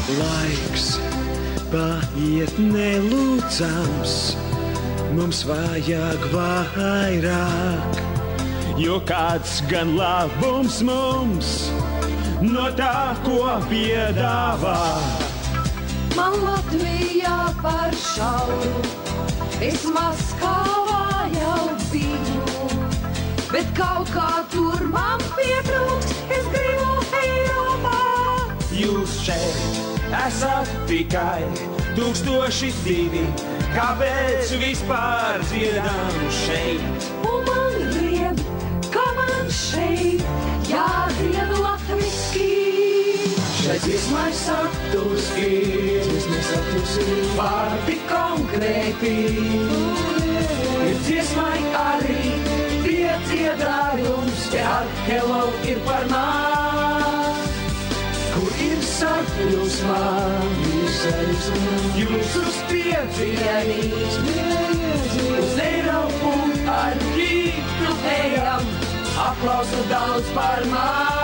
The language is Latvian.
Laiks paiet nelūdzams, mums vajag vairāk, jo kāds gan labums mums no tā, ko piedāvā. Man Latvijā par šauru, es Maskavā jau biju, bet kaut kā tur man pietrūks, es gribu Eiropā. Jūs šeit esat tikai 1002, kāpēc vispār dziedam šeit? Un man grib, ka man šeit jādzied latviski. Šeit dziesmai saturs ir vārdi konkrēti, ir dziesmai arī piedziedājums, ar hello ir par maz. Kur ir sajūsmā, jūs uz piedzīvējums, uz Eiropu ar rītu ejam, aplausu daudz par maz.